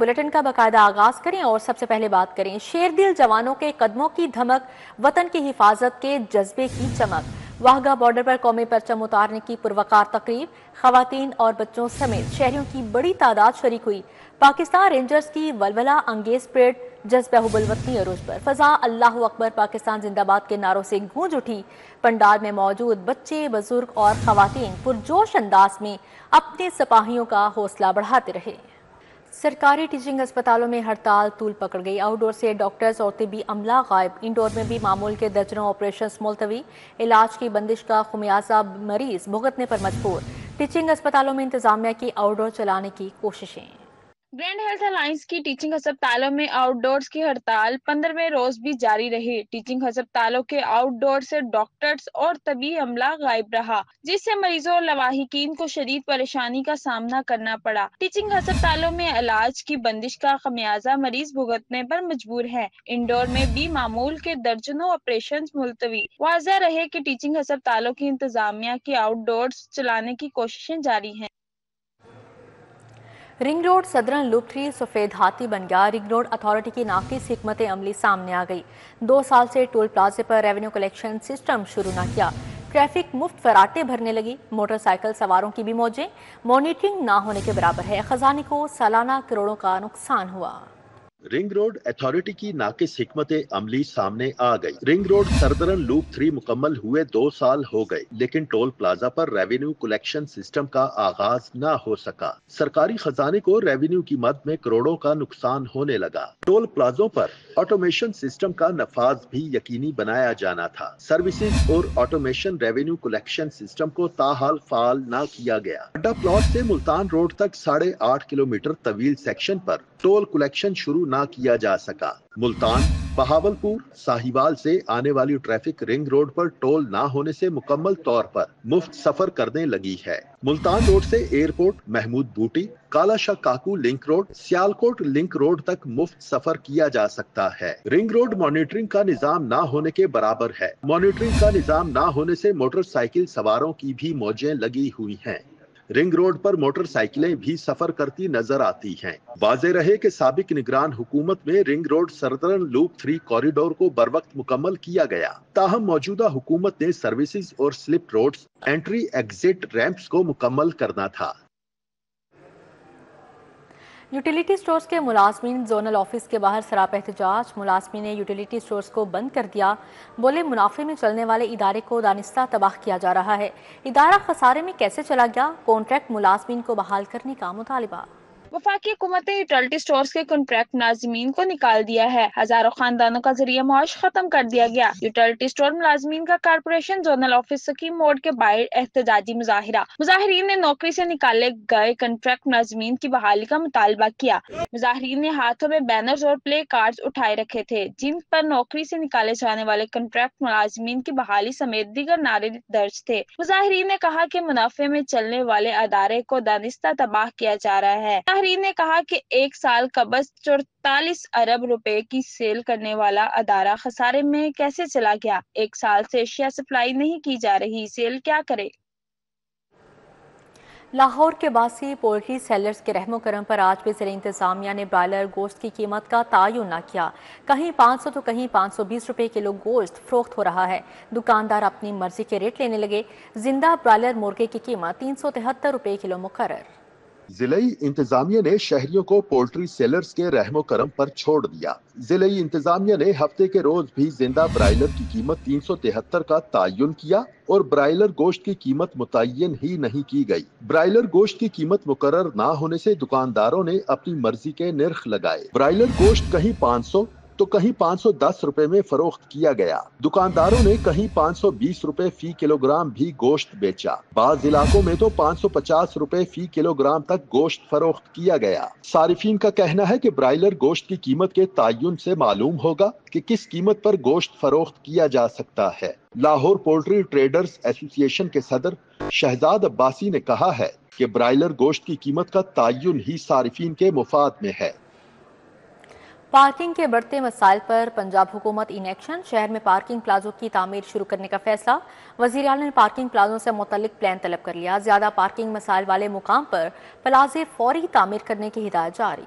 Bulletin کا باقاعدہ آغاز کریں اور سب سے پہلے بات کریں شیر دل جوانوں کے قدموں کی دھمک، وطن کی حفاظت کے جذبے کی چمک۔ واہگہ بارڈر پر قومی پرچم اتارنے کی پروقار تقریب، خواتین اور بچوں سمیت شہریوں کی بڑی تعداد شریک ہوئی۔ پاکستان رینجرز کی ولولہ انگیز پریڈ جذبہ حب الوطنی عروج پر، فضا اللہ اکبر پاکستان زندہ باد کے نعروں سے گونج اٹھی۔ پنڈال میں موجود بچے، بزرگ اور خواتین پرجوش انداز میں اپنے سپاہیوں کا حوصلہ بڑھاتے رہے۔ سرکاری ٹیچنگ اسپتالوں میں ہڑتال طول پکڑ گئی۔ آؤٹ ڈور سے ڈاکٹرز اور طبی عملہ غائب، انڈور میں بھی معمول کے درجنوں آپریشنز ملتوی۔ علاج کی بندش کا خمیازہ مریض بھگتنے پر مجبور۔ ٹیچنگ اسپتالوں میں انتظامیہ کی آؤٹ ڈور چلانے کی کوششیں۔ گرینڈ ہیلتھ الائنس کی ٹیچنگ ہسپتالوں میں آؤٹ ڈورز کی ہڑتال 15ویں روز بھی جاری رہی۔ ٹیچنگ ہسپتالوں کے آؤٹ ڈور سے ڈاکٹرز اور طبی عملہ غائب رہا، جس سے مریضوں اور لواحقین کو شدید پریشانی کا سامنا کرنا پڑا۔ ٹیچنگ ہسپتالوں میں علاج کی بندش کا خمیازہ مریض بھگتنے پر مجبور ہے۔ انڈور میں بھی معمول کے درجنوں آپریشنز ملتوی۔ واضح رہے کہ ٹیچنگ ہسپتالوں کی انتظامیہ کی آؤٹ ڈورز چلانے کی کوششیں جاری ہیں۔ رنگ روڈ صدرن لوپ 3 سفید ہاتھی بن گیا۔ رنگ روڈ اتھارٹی کی ناقص حکمت عملی سامنے آ گئی۔ 2 سال سے ٹول پلازے پر ریونیو کلیکشن سسٹم شروع نہ کیا۔ ٹریفک مفت فراٹے بھرنے لگی۔ موٹر سائیکل سواروں کی بھی موجیں مانیٹرنگ نہ ہونے کے برابر ہے۔ خزانے کو سالانہ کروڑوں کا نقصان ہوا۔ رنگ روڈ اتھارٹی کی ناقص حکمت عملی سامنے آ گئی۔ رنگ روڈ سردرن لوپ 3 مکمل ہوئے 2 سال ہو گئے، لیکن ٹول پلازا پر ریونیو کلیکشن سسٹم کا آغاز نہ ہو سکا۔ سرکاری خزانے کو ریونیو کی مد میں کروڑوں کا نقصان ہونے لگا۔ ٹول پلازوں پر آٹومیشن سسٹم کا نفاذ بھی یقینی بنایا جانا تھا۔ سروسز اور آٹومیشن ریونیو کلیکشن سسٹم کو تاحال فعال نہ کیا گیا۔ اڈا پلاٹ سے ملتان روڈ تک 8.5 کلومیٹر طویل سیکشن پر ٹول کلیکشن شروع نہ کیا جا سکا۔ ملتان، بہاولپور، ساہیوال سے آنے والی ٹریفک رنگ روڈ پر ٹول نہ ہونے سے مکمل طور پر مفت سفر کرنے لگی ہے۔ ملتان روڈ سے airport, Mehmood Booti, Kala Shah Kaku link road, Sialkot link road تک مفت سفر کیا جا سکتا ہے۔ رنگ روڈ مانیٹرنگ کا نظام نہ ہونے کے برابر ہے۔ مانیٹرنگ کا نظام نہ ہونے سے موٹر سائیکل سواروں کی بھی موجیں لگی ہوئی ہیں۔ رنگ روڈ پر موٹر سائیکلیں بھی سفر کرتی نظر آتی ہیں۔ واضح رہے کہ سابق نگران حکومت میں ring road southern loop 3 corridor کو بروقت مکمل کیا گیا، تاہم موجودہ حکومت نے سروسز اور slip roads, entry exit ramps کو مکمل کرنا تھا۔ یوٹیلیٹی سٹورز کے ملازمین زونل آفس کے باہر سراپا احتجاج۔ ملازمین نے یوٹیلیٹی سٹورز کو بند کر دیا۔ بولے منافع میں چلنے والے ادارے کو دانستہ تباہ کیا جا رہا ہے۔ ادارہ خسارے میں کیسے چلا گیا؟ کانٹریکٹ ملازمین کو بحال کرنے کا مطالبہ۔ وفاقی حکومت نے یوٹیلیٹی سٹورز کے کانٹریکٹ ملازمین کو نکال دیا ہے۔ ہزاروں خاندانوں کا ذریعہ معاش ختم کر دیا گیا۔ یوٹیلیٹی سٹور ملازمین کا کارپوریشن زونل آفس سکیم موڑ کے باہر احتجاجی مظاہرہ۔ مظاہرین نے نوکری سے نکالے گئے کانٹریکٹ ملازمین کی بحالی کا مطالبہ کیا۔ مظاہرین نے ہاتھوں میں بینرز اور پلے کارڈز اٹھائے رکھے تھے، جن پر نوکری سے نکالے جانے والے کانٹریکٹ ملازمین کی بحالی سمیت دیگر نعرے درج تھے۔ مظاہرین نے کہا کہ منافع میں چلنے والے ادارے کو دانستہ تباہ کیا جا رہا ہے۔ مظاہرین نے کہا کہ 1 سال قبض 44 ارب روپے کی سیل کرنے والا ادارہ خسارے میں کیسے چلا گیا؟ 1 سال سے اشیاء سپلائی نہیں کی جا رہی، سیل کیا کرے؟ لاہور کے باسی پولٹری سیلرز کے رحم و کرم پر آج بھی ضلع انتظامیہ نے برائلر گوشت کی قیمت کا تعین نہ کیا۔ کہیں 500 تو کہیں 520 روپے کلو گوشت فروخت ہو رہا ہے۔ دکاندار اپنی مرضی کے ریٹ لینے لگے۔ زندہ برائلر مرغے کی قیمت 373 روپے کلو مقرر۔ ضلعی انتظامیہ نے شہریوں کو پولٹری سیلرز کے رحم و کرم پر چھوڑ دیا۔ ضلعی انتظامیہ نے ہفتے کے روز بھی زندہ برائلر کی قیمت 373 کا تعین کیا اور برائلر گوشت کی قیمت متعین ہی نہیں کی گئی۔ برائلر گوشت کی قیمت مقرر نہ ہونے سے دکانداروں نے اپنی مرضی کے نرخ لگائے۔ برائلر گوشت کہیں 500 تو کہیں 510 روپے میں فروخت کیا گیا۔ دکانداروں نے کہیں 520 روپے فی کلو گرام بھی گوشت بیچا۔ بعض علاقوں میں تو 550 روپے فی کلو گرام تک گوشت فروخت کیا گیا۔ صارفین کا کہنا ہے کہ برائلر گوشت کی قیمت کے تعین سے معلوم ہوگا کہ کس قیمت پر گوشت فروخت کیا جا سکتا ہے۔ لاہور پولٹری ٹریڈرز ایسوسی ایشن کے صدر شہزاد عباسی نے کہا ہے کہ برائلر گوشت کی قیمت کا تعین ہی صارفین کے مفاد میں ہے۔ پارکنگ کے بڑھتے مسائل پر پنجاب حکومت ان ایکشن۔ شہر میں پارکنگ پلازوں کی تعمیر شروع کرنے کا فیصلہ۔ وزیر اعلیٰ نے پارکنگ پلازوں سے متعلق پلان طلب کر لیا۔ زیادہ پارکنگ مسائل والے مقام پر پلازے فوری تعمیر کرنے کی ہدایت جاری۔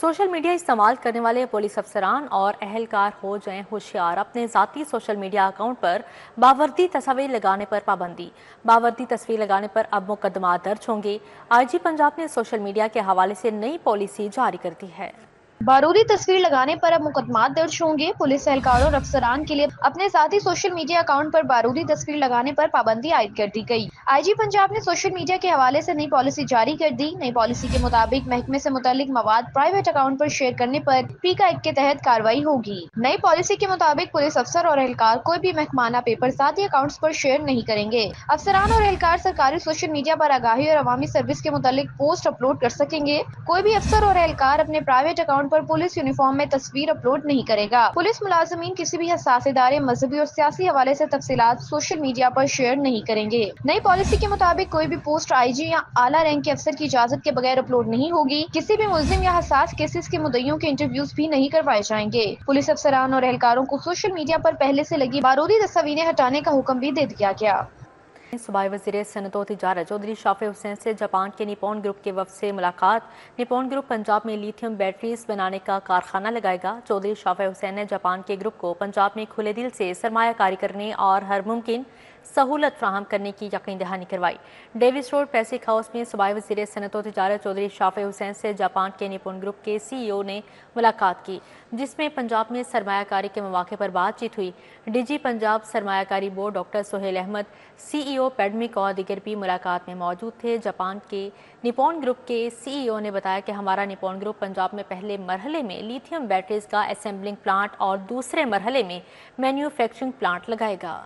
سوشل میڈیا استعمال کرنے والے پولیس افسران اور اہلکار ہو جائیں ہوشیار، اپنے ذاتی سوشل میڈیا اکاؤنٹ پر باوردی تصاویر لگانے پر پابندی۔ باوردی تصویر لگانے پر اب مقدمات درج ہوں گے۔ آئی جی پنجاب نے سوشل میڈیا کے حوالے سے نئی پالیسی جاری کر دی ہے۔ بارودی تصویر لگانے پر اب مقدمات درج ہوں گے۔ پولیس اہلکاروں اور افسران کے لیے اپنے ذاتی سوشل میڈیا اکاؤنٹ پر بارودی تصویر لگانے پر پابندی عائد کر دی گئی۔ آئی جی پنجاب نے سوشل میڈیا کے حوالے سے نئی پالیسی جاری کر دی۔ نئی پالیسی کے مطابق محکمے سے متعلق مواد پرائیویٹ اکاؤنٹ پر شیئر کرنے پر پیکا ایکٹ کے تحت کارروائی ہوگی۔ نئی پالیسی کے مطابق پولیس افسر اور اہلکار کوئی بھی محکمانہ پیپر ذاتی اکاؤنٹس پر شیئر نہیں کریں گے۔ افسران اور اہلکار سرکاری سوشل میڈیا پر آگاہی اور عوامی سروس کے متعلق پوسٹ اپلوڈ کر سکیں گے۔ کوئی بھی افسر اور اہلکار اپنے پرائیویٹ اکاؤنٹ پر پولیس یونیفارم میں تصویر اپلوڈ نہیں کرے گا۔ پولیس ملازمین کسی بھی حساس ادارے، مذہبی اور سیاسی حوالے سے تفصیلات سوشل میڈیا پر شیئر نہیں کریں گے۔ نئی پالیسی کے مطابق کوئی بھی پوسٹ آئی جی یا اعلیٰ رینک کے افسر کی اجازت کے بغیر اپلوڈ نہیں ہوگی۔ کسی بھی ملزم یا حساس کیسز کے مدعیوں کے انٹرویوز بھی نہیں کروائے جائیں گے۔ پولیس افسران اور اہلکاروں کو سوشل میڈیا پر پہلے سے لگی بارودی تصاویریں ہٹانے کا حکم بھی دے دیا گیا۔ صوبائی وزیر صنعت و تجارت چودھری شافع حسین سے جاپان کے نیپون گروپ کے وفد سے ملاقات۔ نیپون گروپ پنجاب میں لیتھیم بیٹریز بنانے کا کارخانہ لگائے گا۔ چودھری شافع حسین نے جاپان کے گروپ کو پنجاب میں کھلے دل سے سرمایہ کاری کرنے اور ہر ممکن سہولت فراہم کرنے کی یقین دہانی کروائی۔ ڈیوس روڈ پیسک ہاؤس میں صوبائی وزیر صنعت و تجارت چودھری شافع حسین سے جاپان کے نیپون گروپ کے سی ای او نے ملاقات کی، جس میں پنجاب میں سرمایہ کاری کے مواقع پر بات چیت ہوئی۔ ڈی جی پنجاب سرمایہ کاری بورڈ ڈاکٹر سہیل احمد، سی ای او پیڈمک اور دیگر بھی ملاقات میں موجود تھے۔ جاپان کے نیپون گروپ کے سی ای او نے بتایا کہ ہمارا نیپون گروپ پنجاب میں پہلے مرحلے میں لیتھیم بیٹریز کا اسمبلنگ پلانٹ اور دوسرے مرحلے میں مینوفیکچرنگ پلانٹ لگائے گا۔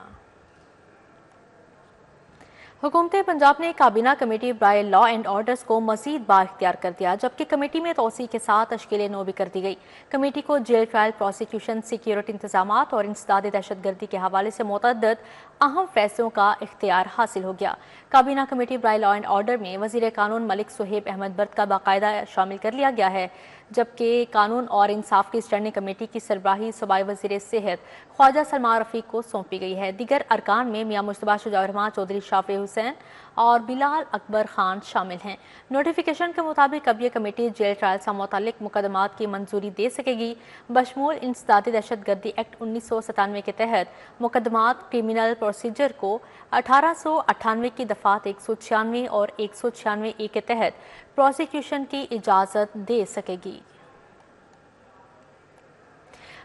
حکومت پنجاب نے کابینہ کمیٹی برائے لا اینڈ آرڈرز کو مزید بار اختیار کر دیا، جبکہ کمیٹی میں توسیع کے ساتھ تشکیل نو بھی کر دی گئی۔ کمیٹی کو جیل ٹرائل، پروسیکیوشن، سیکیورٹی انتظامات اور انسداد دہشت گردی کے حوالے سے متعدد اہم فیصلوں کا اختیار حاصل ہو گیا۔ کابینہ کمیٹی برائے لا اینڈ آرڈر میں وزیر قانون ملک صہیب احمد برد کا باقاعدہ شامل کر لیا گیا ہے، جبکہ قانون اور انصاف کی اسٹینڈنگ کمیٹی کی سربراہی صوبائی وزیر صحت خواجہ سلمان رفیق کو سونپی گئی ہے۔ دیگر ارکان میں میاں مجتبیٰ شجاع الرحمان چودھری شافع حسین اور بلال اکبر خان شامل ہیں۔ نوٹیفیکیشن کے مطابق اب یہ کمیٹی جیل ٹرائل سے متعلق مقدمات کی منظوری دے سکے گی، بشمول انسداد دہشت گردی ایکٹ 1997 کے تحت مقدمات کرمنل پروسیجر کو 1898 کی دفعات 196 اور 196 کے تحت پروسیکیوشن کی اجازت دے سکے گی۔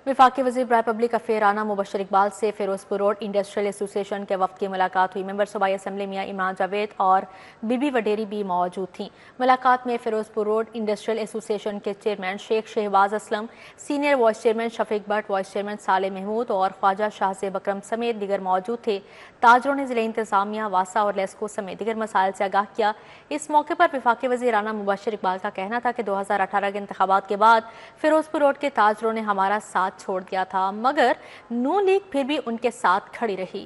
وفاقی وزیر برائے پبلک افیئر رانا مبشر اقبال سے فیروز پور روڈ انڈسٹریل ایسوسی ایشن کے وفد کی ملاقات ہوئی۔ ممبر صوبائی اسمبلی میاں عمران جاوید اور بی بی وڈیری بھی موجود تھیں۔ ملاقات میں فیروز پور روڈ انڈسٹریل ایسوسی ایشن کے chairman Sheikh Shahbaz Aslam, senior vice chairman Shafiq Butt, vice chairman Saleh Mehmood اور خواجہ شاہزیب اکرم سمیت دیگر موجود تھے۔ تاجروں نے ضلع انتظامیہ، واسا اور لیسکو سمیت دیگر مسائل سے آگاہ کیا۔ اس موقع پر وفاقی وزیر رانا مبشر اقبال کا کہنا تھا کہ 2018 کے انتخابات کے بعد فیروز پور روڈ کے تاجروں نے ہمارا ساتھ چھوڑ دیا تھا، مگر نون لیگ پھر بھی ان کے ساتھ کھڑی رہی۔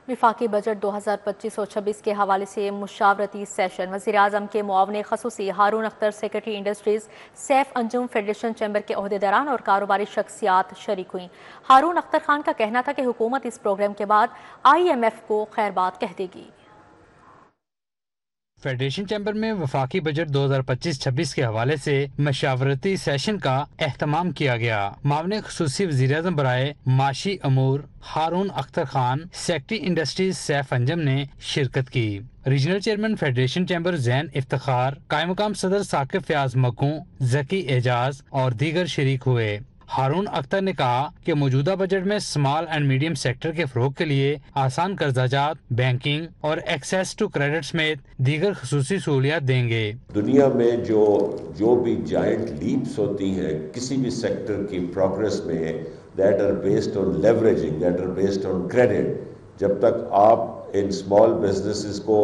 وفاقی بجٹ 2025 اور 26 کے حوالے سے مشاورتی سیشن۔ وزیر اعظم کے معاون خصوصی Haroon Akhtar, secretary industries Saif Anjum federation chamber کے عہدیداران اور کاروباری شخصیات شریک ہوئیں۔ ہارون اختر خان کا کہنا تھا کہ حکومت اس پروگرام کے بعد IMF کو خیر بات کہہ دے گی۔ فیڈریشن چیمبر میں وفاقی بجٹ 2025-26 کے حوالے سے مشاورتی سیشن کا اہتمام کیا گیا۔ معاون خصوصی وزیر اعظم برائے معاشی امور ہارون اختر خان، سیکرٹری انڈسٹریز سیف انجم نے شرکت کی۔ Regional chairman federation chamber Zain Iftikhar, قائم مقام صدر ثاقب فیاض مکوں، ذکی اعجاز اور دیگر شریک ہوئے۔ ہارون اختر نے کہا کہ موجودہ بجٹ میں اسمال اینڈ میڈیم سیکٹر کے فروغ کے لیے آسان قرضہ جات، بینکنگ اور ایکسیس ٹو کریڈٹ سمیت دیگر خصوصی سہولیات دیں گے۔ دنیا میں جو بھی جائنٹ لیپس ہوتی ہیں کسی بھی سیکٹر کی پروگرس میں، that are based on leveraging, that are based on credit, جب تک آپ ان اسمال بزنسز کو،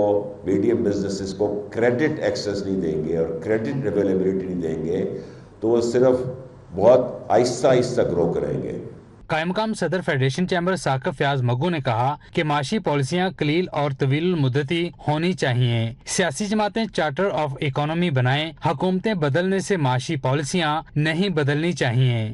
میڈیم بزنسز کو کریڈٹ ایکسیس نہیں دیں گے اور کریڈٹ اویلیبلٹی نہیں دیں گے تو وہ صرف بہت آہستہ آہستہ گرو کریں گے۔ قائم مقام صدر فیڈریشن چیمبر ثاقب فیاض مگو نے کہا کہ معاشی پالیسیاں قلیل اور طویل المدتی ہونی چاہیے۔ سیاسی جماعتیں چارٹر آف اکانومی بنائیں، حکومتیں بدلنے سے معاشی پالیسیاں نہیں بدلنی چاہیے۔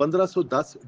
1510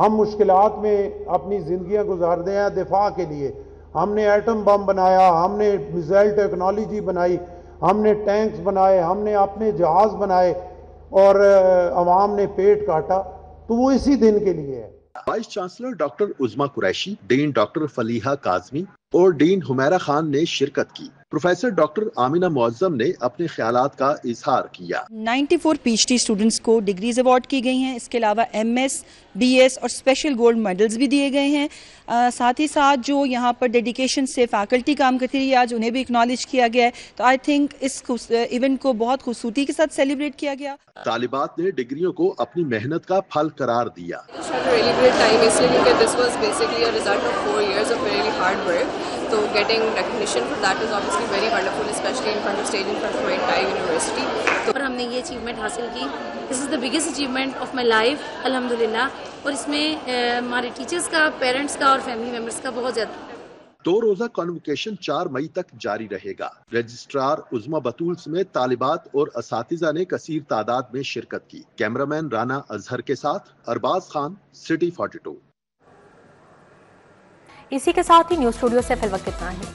ہم مشکلات میں اپنی زندگیاں گزارتے ہیں دفاع کے لیے. ہم نے ایٹم بم بنایا, ہم نے میزائل ٹیکنالوجی بنائی, ہم نے ٹینکس بنائے, ہم نے اپنے جہاز بنائے اور عوام نے پیٹ کاٹا, تو وہ اسی دن کے لیے ہے. Vice chancellor doctor Uzma Qureshi, dean doctor Faleeha Kazmi اور ڈین حمیرہ خان نے شرکت کی. پروفیسر ڈاکٹر آمینہ معظم نے اپنے خیالات کا اظہار کیا. 94 پی ایچ ڈی اسٹوڈنٹس کو ڈگریز ایوارڈ کی گئی ہیں. اس کے علاوہ ایم ایس, بی ایس اور اسپیشل گولڈ میڈلز بھی دیے گئے ہیں. ساتھ ہی ساتھ جو یہاں پر ڈیڈیکیشن سے فیکلٹی کام کرتی رہی آج انہیں بھی اکنالج کیا گیا ہے. تو آئی تھنک اس ایونٹ کو بہت خوبصورتی کے ساتھ سیلیبریٹ کیا گیا. طالبات نے ڈگریوں کو اپنی محنت کا پھل قرار دیا. So getting recognition for that is obviously very wonderful, especially in front of stage, in front of my entire university. اور ہم نے یہ اچیومنٹ حاصل کی. This is the biggest achievement of my life, الحمدللہ. اور اس میں ہمارے ٹیچرز کا, پیرنٹس کا اور فیملی ممبرس کا بہت زیادہ. 2 روزہ کانوکیشن 4 مئی تک جاری رہے گا. رجسٹرار عظما بطول سمیت طالبات اور اساتذہ نے کثیر تعداد میں شرکت کی. کیمرامین رانا اظہر کے ساتھ ارباز خان, سٹی 42. اسی کے ساتھ ہی نیوز اسٹوڈیو سے فی الوقت اتنا ہی.